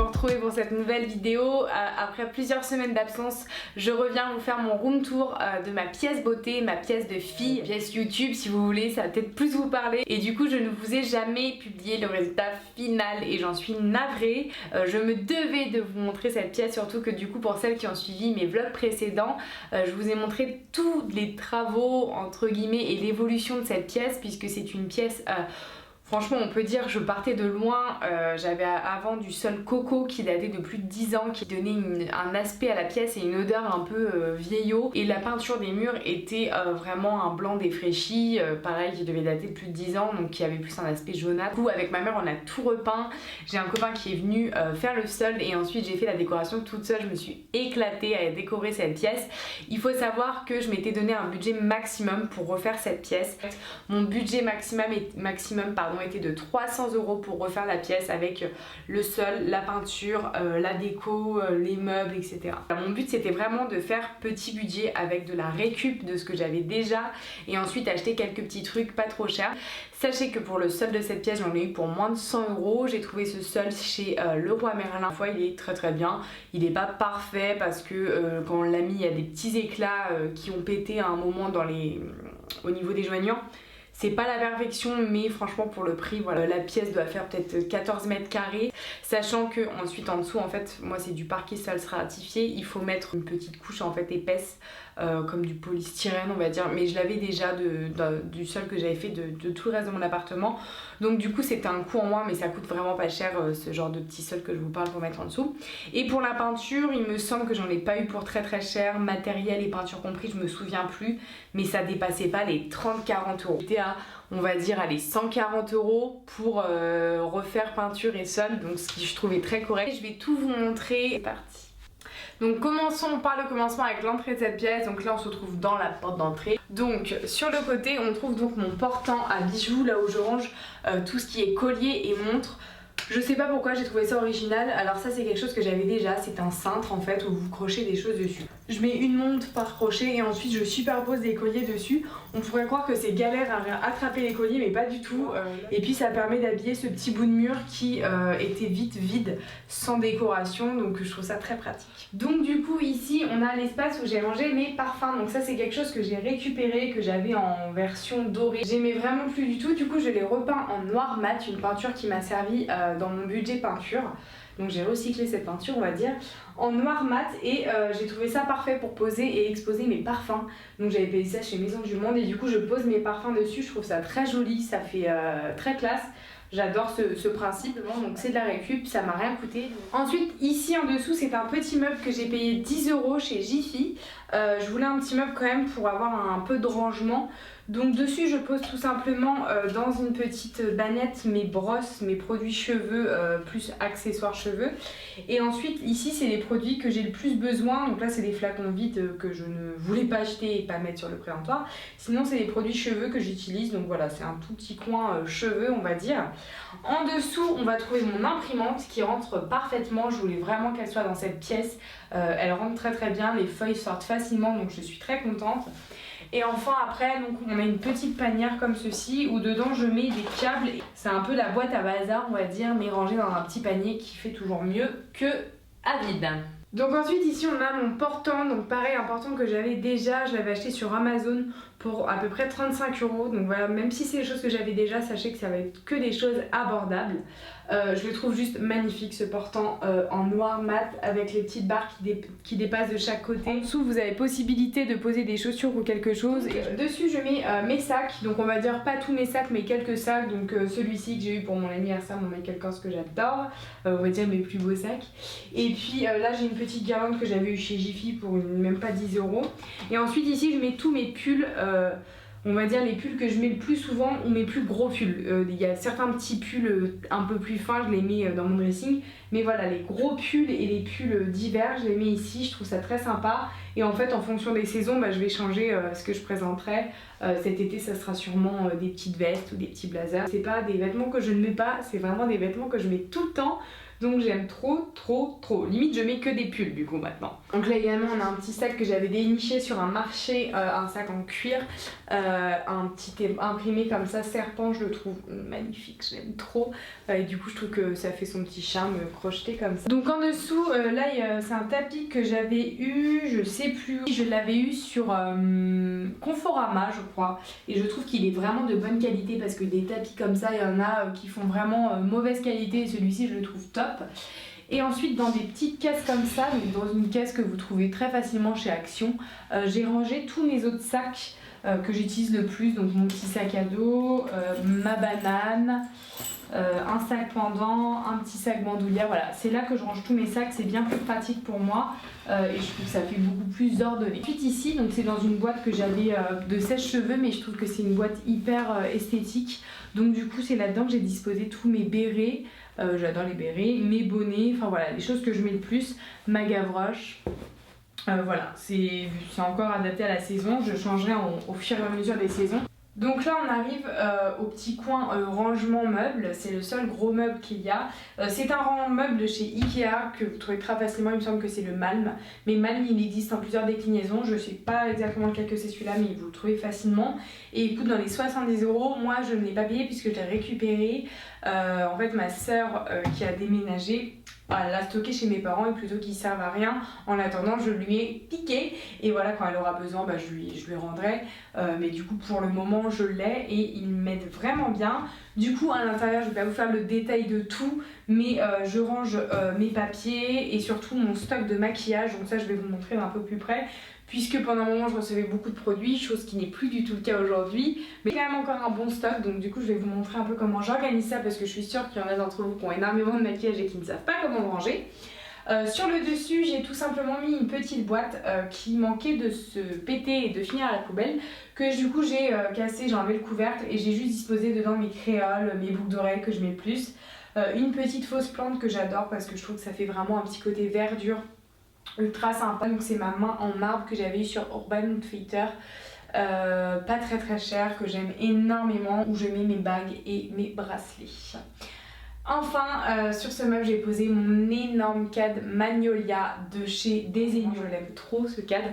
vous retrouver pour cette nouvelle vidéo. Après plusieurs semaines d'absence, je reviens vous faire mon room tour de ma pièce beauté, ma pièce de fille, pièce YouTube si vous voulez, ça va peut-être plus vous parler. Et du coup je ne vous ai jamais publié le résultat final et j'en suis navrée. Je me devais de vous montrer cette pièce, surtout que du coup pour celles qui ont suivi mes vlogs précédents, je vous ai montré tous les travaux entre guillemets et l'évolution de cette pièce, puisque c'est une pièce... franchement on peut dire je partais de loin, j'avais avant du sol coco qui datait de plus de 10 ans, qui donnait un aspect à la pièce et une odeur un peu vieillot, et la peinture des murs était vraiment un blanc défraîchi, pareil qui devait dater de plus de 10 ans, donc qui avait plus un aspect jaunâtre. Du coup avec ma mère on a tout repeint, j'ai un copain qui est venu faire le sol et ensuite j'ai fait la décoration toute seule, je me suis éclatée à décorer cette pièce. Il faut savoir que je m'étais donné un budget maximum pour refaire cette pièce. Mon budget maximum était de 300 € pour refaire la pièce avec le sol, la peinture, la déco, les meubles, etc. Mon but c'était vraiment de faire petit budget avec de la récup de ce que j'avais déjà et ensuite acheter quelques petits trucs pas trop chers. Sachez que pour le sol de cette pièce j'en ai eu pour moins de 100 €. J'ai trouvé ce sol chez Leroy Merlin. Il est très bien. Il n'est pas parfait parce que quand on l'a mis il y a des petits éclats qui ont pété à un moment au niveau des joignants. C'est pas la perfection mais franchement pour le prix voilà, la pièce doit faire peut-être 14 mètres carrés, sachant que ensuite en dessous en fait moi c'est du parquet sol stratifié, il faut mettre une petite couche en fait épaisse comme du polystyrène on va dire, mais je l'avais déjà du sol que j'avais fait de tout le reste de mon appartement, donc du coup c'était un coût en moins mais ça coûte vraiment pas cher ce genre de petit sol que je vous parle pour mettre en dessous. Et pour la peinture il me semble que j'en ai pas eu pour très cher, matériel et peinture compris je me souviens plus, mais ça dépassait pas les 30-40 €. J'étais à on va dire allez 140 € pour refaire peinture et sol, donc ce qui je trouvais très correct. Je vais tout vous montrer, c'est parti. Donc commençons par le commencement avec l'entrée de cette pièce. Donc là on se trouve dans la porte d'entrée. Donc sur le côté on trouve donc mon portant à bijoux, là où je range tout ce qui est collier et montre. Je sais pas pourquoi j'ai trouvé ça original. Alors ça c'est quelque chose que j'avais déjà, c'est un cintre en fait où vous crochez des choses dessus. Je mets une montre par crochet et ensuite je superpose des colliers dessus. On pourrait croire que c'est galère à attraper les colliers mais pas du tout. Et puis ça permet d'habiller ce petit bout de mur qui était vite vide, sans décoration, donc je trouve ça très pratique. Donc du coup ici on a l'espace où j'ai rangé mes parfums. Donc ça c'est quelque chose que j'ai récupéré, que j'avais en version dorée. J'aimais vraiment plus du tout, du coup je l'ai repeint en noir mat, une peinture qui m'a servi dans mon budget peinture. Donc j'ai recyclé cette peinture on va dire en noir mat et j'ai trouvé ça parfait pour poser et exposer mes parfums. Donc j'avais payé ça chez Maison du Monde et du coup je pose mes parfums dessus, je trouve ça très joli, ça fait très classe. J'adore ce principe, donc c'est de la récup, ça m'a rien coûté. Ensuite ici en dessous c'est un petit meuble que j'ai payé 10 € chez Jiffy. Je voulais un petit meuble quand même pour avoir un peu de rangement. Donc dessus je pose tout simplement dans une petite bannette mes brosses, mes produits cheveux plus accessoires cheveux. Et ensuite ici c'est les produits que j'ai le plus besoin. Donc là c'est des flacons vides que je ne voulais pas acheter et pas mettre sur le présentoir. Sinon c'est les produits cheveux que j'utilise. Donc voilà, c'est un tout petit coin cheveux on va dire. En dessous on va trouver mon imprimante qui rentre parfaitement. Je voulais vraiment qu'elle soit dans cette pièce. Elle rentre très bien, les feuilles sortent facilement donc je suis très contente. Et enfin après donc on a une petite panière comme ceci où dedans je mets des câbles. C'est un peu la boîte à bazar on va dire, mais rangée dans un petit panier qui fait toujours mieux que à vide. Donc ensuite ici on a mon portant, donc pareil un portant que j'avais déjà, je l'avais acheté sur Amazon pour à peu près 35 €. Donc voilà, même si c'est des choses que j'avais déjà, sachez que ça va être que des choses abordables. Je le trouve juste magnifique ce portant en noir mat avec les petites barres qui dépassent de chaque côté. En dessous vous avez possibilité de poser des chaussures ou quelque chose. Et dessus je mets mes sacs, donc on va dire pas tous mes sacs mais quelques sacs. Donc celui-ci que j'ai eu pour mon anniversaire, mon Michael Kors que j'adore, on va dire mes plus beaux sacs. Et puis là j'ai une petite guirlande que j'avais eu chez Jiffy pour même pas 10 €. Et ensuite ici je mets tous mes pulls. On va dire les pulls que je mets le plus souvent ou mes plus gros pulls. Il y a certains petits pulls un peu plus fins, je les mets dans mon dressing. Mais voilà, les gros pulls et les pulls d'hiver, je les mets ici, je trouve ça très sympa. Et en fait, en fonction des saisons, je vais changer ce que je présenterai. Cet été, ça sera sûrement des petites vestes ou des petits blazers. C'est pas des vêtements que je ne mets pas, c'est vraiment des vêtements que je mets tout le temps, Donc j'aime trop. Limite je mets que des pulls du coup maintenant. Donc là également on a un petit sac que j'avais déniché sur un marché, un sac en cuir, un petit imprimé comme ça, serpent, je le trouve magnifique, je l'aime trop. Et du coup je trouve que ça fait son petit charme crocheté comme ça. Donc en dessous là c'est un tapis que j'avais eu, je sais plus où, je l'avais eu sur Conforama je crois. Et je trouve qu'il est vraiment de bonne qualité parce que des tapis comme ça il y en a qui font vraiment mauvaise qualité et celui-ci je le trouve top. Et ensuite dans des petites caisses comme ça, donc dans une caisse que vous trouvez très facilement chez Action, j'ai rangé tous mes autres sacs que j'utilise le plus, donc mon petit sac à dos, ma banane, un sac pendant, un petit sac bandoulière, voilà, c'est là que je range tous mes sacs, c'est bien plus pratique pour moi et je trouve que ça fait beaucoup plus ordonné. Ensuite ici, donc c'est dans une boîte que j'avais de sèche-cheveux, mais je trouve que c'est une boîte hyper esthétique, donc du coup c'est là-dedans que j'ai disposé tous mes bérets, j'adore les bérets, mes bonnets, enfin voilà, les choses que je mets le plus, ma gavroche. Voilà, c'est encore adapté à la saison, je changerai au fur et à mesure des saisons. Donc là on arrive au petit coin rangement meubles, c'est le seul gros meuble qu'il y a. C'est un rang meuble de chez Ikea que vous trouvez très facilement, il me semble que c'est le Malm. Mais Malm il existe en plusieurs déclinaisons, je sais pas exactement lequel que c'est celui-là mais vous le trouvez facilement. Et il coûte dans les 70 €, moi je ne l'ai pas payé puisque je l'ai récupéré. En fait ma soeur qui a déménagé, elle l'a stocké chez mes parents et plutôt qu'ils servent à rien, en attendant je lui ai piqué et voilà quand elle aura besoin je lui rendrai mais du coup pour le moment je l'ai et il m'aide vraiment bien. Du coup à l'intérieur je vais pas vous faire le détail de tout mais je range mes papiers et surtout mon stock de maquillage, donc ça je vais vous montrer d'un peu plus près puisque pendant un moment je recevais beaucoup de produits, chose qui n'est plus du tout le cas aujourd'hui, mais quand même encore un bon stock, donc du coup je vais vous montrer un peu comment j'organise ça parce que je suis sûre qu'il y en a d'entre vous qui ont énormément de maquillage et qui ne savent pas comment ranger. Sur le dessus j'ai tout simplement mis une petite boîte qui manquait de se péter et de finir à la poubelle, que du coup j'ai cassé, j'ai enlevé le couvercle et j'ai juste disposé dedans mes créoles, mes boucles d'oreilles que je mets plus, une petite fausse plante que j'adore parce que je trouve que ça fait vraiment un petit côté verdure ultra sympa. Donc c'est ma main en marbre que j'avais eu sur Urban Outfitter, pas très cher, que j'aime énormément, où je mets mes bagues et mes bracelets. Enfin sur ce meuble j'ai posé mon énorme cadre Magnolia de chez Desenio. Je l'aime trop ce cadre,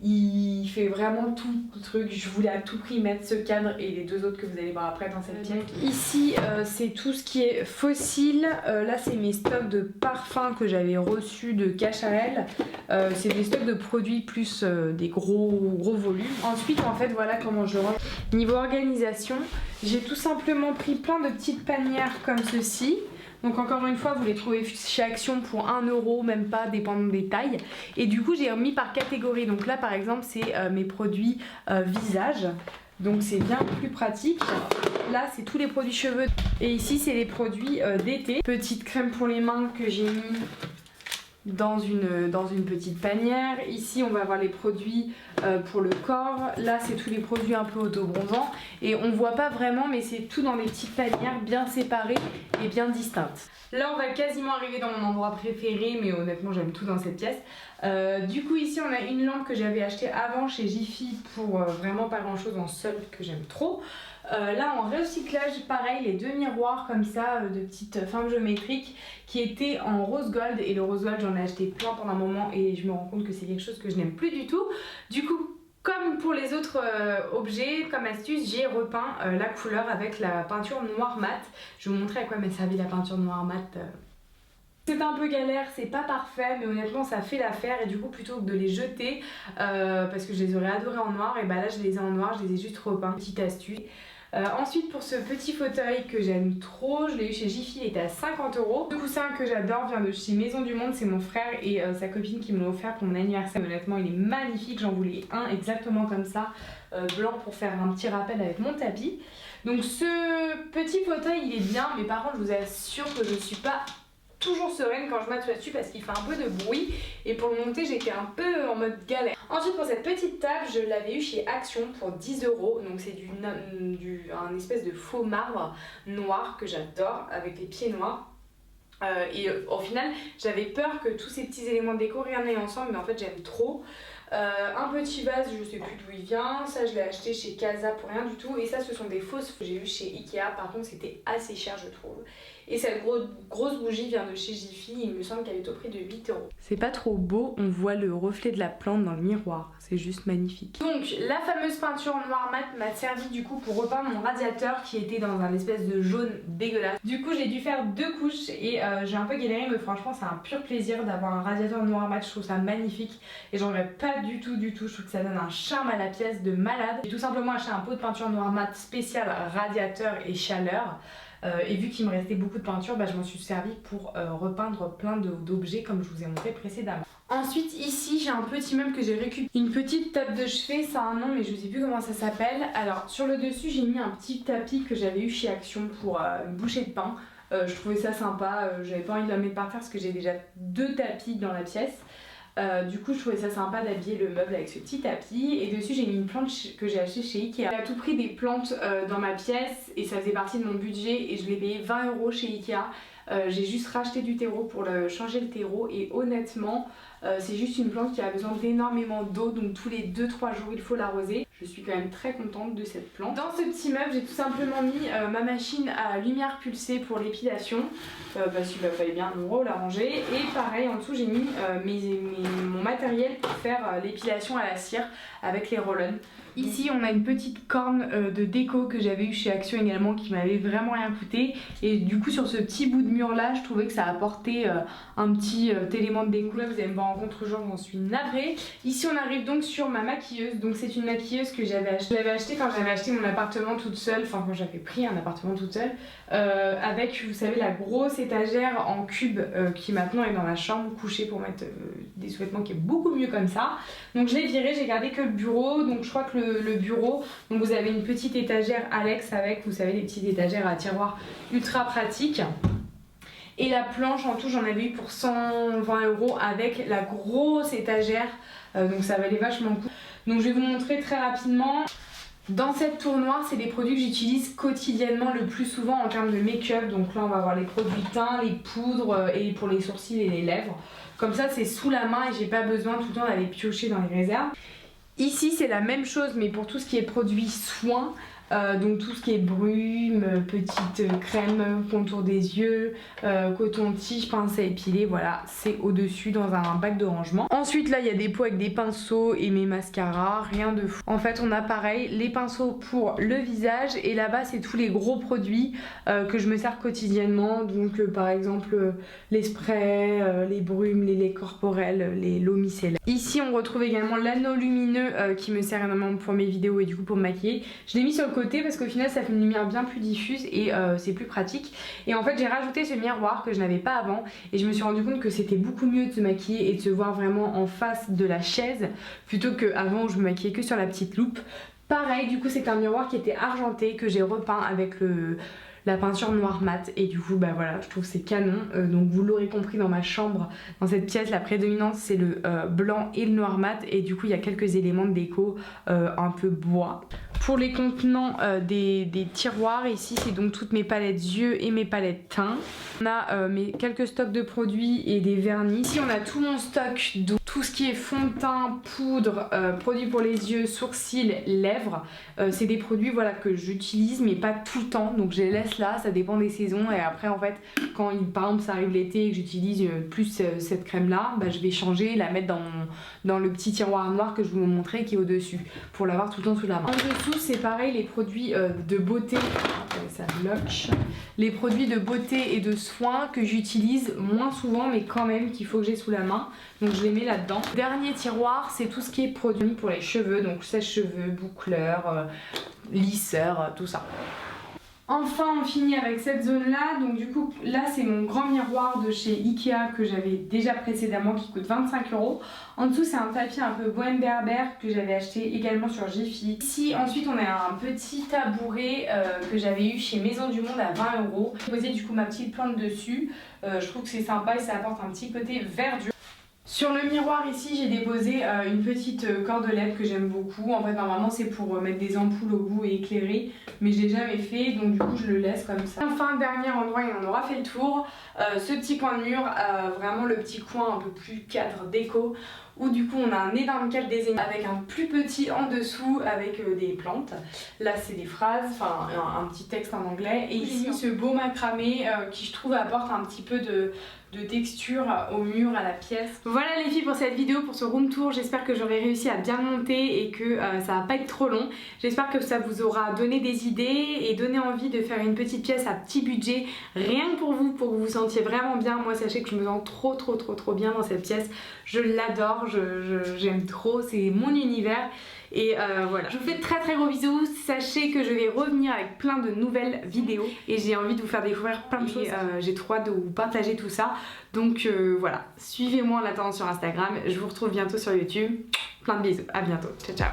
il fait vraiment tout le truc, je voulais à tout prix mettre ce cadre et les deux autres que vous allez voir après dans cette pièce. Ici c'est tout ce qui est fossile, là c'est mes stocks de parfums que j'avais reçus de Cacharel, c'est des stocks de produits plus des gros volumes. Ensuite en fait voilà comment je range. Niveau organisation, j'ai tout simplement pris plein de petites panières comme ceci. Donc encore une fois vous les trouvez chez Action pour 1 €, même pas, dépendant des tailles. Et du coup j'ai remis par catégorie, donc là par exemple c'est mes produits visage. Donc c'est bien plus pratique. Là c'est tous les produits cheveux et ici c'est les produits d'été. Petite crème pour les mains que j'ai mis dans une petite panière. Ici on va avoir les produits pour le corps. Là c'est tous les produits un peu auto-bronzants et on voit pas vraiment mais c'est tout dans des petites panières bien séparées et bien distinctes. Là on va quasiment arriver dans mon endroit préféré, mais honnêtement j'aime tout dans cette pièce. Du coup ici on a une lampe que j'avais achetée avant chez Jiffy pour vraiment pas grand chose en solde que j'aime trop. Là en recyclage pareil, les deux miroirs comme ça de petites formes géométriques qui étaient en rose gold, et le rose gold j'en ai acheté plein pendant un moment et je me rends compte que c'est quelque chose que je n'aime plus du tout. Du coup comme pour les autres objets, comme astuce, j'ai repeint la couleur avec la peinture noir mat. Je vais vous montrer à quoi m'a servi la peinture noir mat. C'est un peu galère, c'est pas parfait, mais honnêtement ça fait l'affaire. Et du coup plutôt que de les jeter, parce que je les aurais adorés en noir, et bah là je les ai en noir, je les ai juste repeints. Petite astuce. Ensuite pour ce petit fauteuil que j'aime trop, je l'ai eu chez Jiffy, il était à 50 €. Ce coussin que j'adore vient de chez Maison du Monde, c'est mon frère et sa copine qui me l'ont offert pour mon anniversaire. Honnêtement il est magnifique, j'en voulais un exactement comme ça, blanc, pour faire un petit rappel avec mon tapis. Donc ce petit fauteuil il est bien, mais par contre je vous assure que je suis pas toujours sereine quand je m'assois dessus parce qu'il fait un peu de bruit et pour le monter j'étais un peu en mode galère. Ensuite pour cette petite table je l'avais eu chez Action pour 10 €, donc c'est un espèce de faux marbre noir que j'adore avec les pieds noirs. Et au final j'avais peur que tous ces petits éléments de déco rien n'aille ensemble, mais en fait j'aime trop. Un petit vase, je sais plus d'où il vient, ça je l'ai acheté chez Casa pour rien du tout, et ça ce sont des fausses que j'ai eu chez Ikea, par contre c'était assez cher je trouve. Et cette grosse bougie vient de chez Jiffy, il me semble qu'elle est au prix de 8 €. C'est pas trop beau, on voit le reflet de la plante dans le miroir, c'est juste magnifique. Donc la fameuse peinture noir mat m'a servi du coup pour repeindre mon radiateur qui était dans un espèce de jaune dégueulasse. Du coup j'ai dû faire 2 couches et j'ai un peu galéré, mais franchement c'est un pur plaisir d'avoir un radiateur noir mat, je trouve ça magnifique et j'en regrette pas du tout, je trouve que ça donne un charme à la pièce de malade. J'ai tout simplement acheté un pot de peinture noir mat spécial radiateur et chaleur. Et vu qu'il me restait beaucoup de peinture, je m'en suis servi pour repeindre plein d'objets comme je vous ai montré précédemment. Ensuite ici j'ai un petit meuble que j'ai récupéré, une petite table de chevet, ça a un nom mais je sais plus comment ça s'appelle. Alors sur le dessus j'ai mis un petit tapis que j'avais eu chez Action pour une bouchée de pain. Je trouvais ça sympa, j'avais pas envie de la mettre par terre parce que j'ai déjà 2 tapis dans la pièce. Du coup je trouvais ça sympa d'habiller le meuble avec ce petit tapis et dessus j'ai mis une plante que j'ai achetée chez Ikea. J'ai à tout prix des plantes dans ma pièce et ça faisait partie de mon budget et je l'ai payé 20 € chez Ikea. J'ai juste racheté du terreau pour changer le terreau et honnêtement c'est juste une plante qui a besoin d'énormément d'eau, donc tous les 2-3 jours il faut l'arroser. Je suis quand même très contente de cette plante. Dans ce petit meuble j'ai tout simplement mis ma machine à lumière pulsée pour l'épilation parce qu'il fallait bien en gros la ranger, et pareil en dessous j'ai mis mon matériel pour faire l'épilation à la cire avec les roll-on. Ici on a une petite corne de déco que j'avais eu chez Action également qui m'avait vraiment rien coûté, et du coup sur ce petit bout de mur là je trouvais que ça apportait un petit élément de déco. Là vous allez me voir en contre-jour, j'en suis navrée. Ici on arrive donc sur ma maquilleuse, donc c'est une maquilleuse que j'avais achetée quand j'avais acheté mon appartement toute seule, enfin quand j'avais pris un appartement toute seule, avec vous savez la grosse étagère en cube qui maintenant est dans ma chambre couchée pour mettre des sous-vêtements, qui est beaucoup mieux comme ça. Donc je l'ai viré, j'ai gardé que le bureau, donc je crois que le bureau, donc vous avez une petite étagère Alex avec, vous savez, des petites étagères à tiroirs ultra pratiques. Et la planche en tout j'en avais eu pour 120 € avec la grosse étagère, donc ça valait vachement le coup. Donc je vais vous montrer très rapidement. Dans cette tour noire, c'est des produits que j'utilise quotidiennement le plus souvent en termes de make-up. Donc là on va avoir les produits teint, les poudres et pour les sourcils et les lèvres. Comme ça c'est sous la main et j'ai pas besoin tout le temps d'aller piocher dans les réserves. Ici c'est la même chose mais pour tout ce qui est produits soins. Donc tout ce qui est brume, petite crème, contour des yeux, coton-tige, pince à épiler, voilà, c'est au-dessus dans un bac de rangement. Ensuite là il y a des pots avec des pinceaux et mes mascaras, rien de fou. En fait on a pareil les pinceaux pour le visage et là-bas c'est tous les gros produits que je me sers quotidiennement. Donc par exemple les sprays, les brumes, les laits corporels, les lots micellaires. Ici on retrouve également l'anneau lumineux qui me sert énormément pour mes vidéos et du coup pour me maquiller. Je l'ai mis sur le côté parce qu'au final ça fait une lumière bien plus diffuse et c'est plus pratique. Et en fait j'ai rajouté ce miroir que je n'avais pas avant et je me suis rendu compte que c'était beaucoup mieux de se maquiller et de se voir vraiment en face de la chaise plutôt qu'avant où je me maquillais que sur la petite loupe. Pareil, du coup c'est un miroir qui était argenté que j'ai repeint avec la peinture noir mat et du coup voilà, je trouve c'est canon. Donc vous l'aurez compris, dans ma chambre, dans cette pièce, la prédominance c'est le blanc et le noir mat et du coup il y a quelques éléments de déco un peu bois. Pour les contenants des tiroirs, ici c'est donc toutes mes palettes yeux et mes palettes teint. On a mes quelques stocks de produits et des vernis. Ici on a tout mon stock, donc tout ce qui est fond de teint, poudre, produits pour les yeux, sourcils, lèvres. C'est des produits voilà, que j'utilise mais pas tout le temps, donc je les laisse là, ça dépend des saisons. Et après en fait quand par exemple ça arrive l'été et que j'utilise plus cette crème là, je vais changer, la mettre dans le petit tiroir noir que je vous montrais qui est au dessus pour l'avoir tout le temps sous la main. En dessous c'est pareil, les produits de beauté, ça bloque, les produits de beauté et de soins que j'utilise moins souvent mais quand même qu'il faut que j'ai sous la main, donc je les mets là-dedans. Dernier tiroir c'est tout ce qui est produit pour les cheveux, donc sèche-cheveux, boucleur, lisseur, tout ça. Enfin on finit avec cette zone là, donc du coup là c'est mon grand miroir de chez Ikea que j'avais déjà précédemment qui coûte 25 €. En dessous c'est un tapis un peu bohème berber que j'avais acheté également sur Jiffy. Ici ensuite on a un petit tabouret que j'avais eu chez Maison du Monde à 20 €. J'ai posé du coup ma petite plante dessus, je trouve que c'est sympa et ça apporte un petit côté verdure. Sur le miroir ici, j'ai déposé une petite cordelette que j'aime beaucoup. En fait, normalement, c'est pour mettre des ampoules au bout et éclairer, mais je l'ai jamais fait, donc du coup, je le laisse comme ça. Enfin, dernier endroit et on aura fait le tour. Ce petit coin de mur, vraiment le petit coin un peu plus cadre déco, où du coup, on a un énorme cadre désigné avec un plus petit en dessous avec des plantes. Là, c'est des phrases, enfin un petit texte en anglais. Et ici, ce beau macramé qui, je trouve, apporte un petit peu de texture au mur, à la pièce. Voilà les filles pour cette vidéo, pour ce room tour. J'espère que j'aurai réussi à bien monter et que ça va pas être trop long. J'espère que ça vous aura donné des idées et donné envie de faire une petite pièce à petit budget, rien que pour vous que vous vous sentiez vraiment bien. Moi, sachez que je me sens trop bien dans cette pièce. Je l'adore, j'aime trop, c'est mon univers. Et voilà, je vous fais de très gros bisous. Sachez que je vais revenir avec plein de nouvelles vidéos et j'ai envie de vous faire découvrir plein de choses. J'ai trop hâte de vous partager tout ça. Donc voilà, suivez-moi en attendant sur Instagram. Je vous retrouve bientôt sur YouTube. Plein de bisous, à bientôt. Ciao ciao.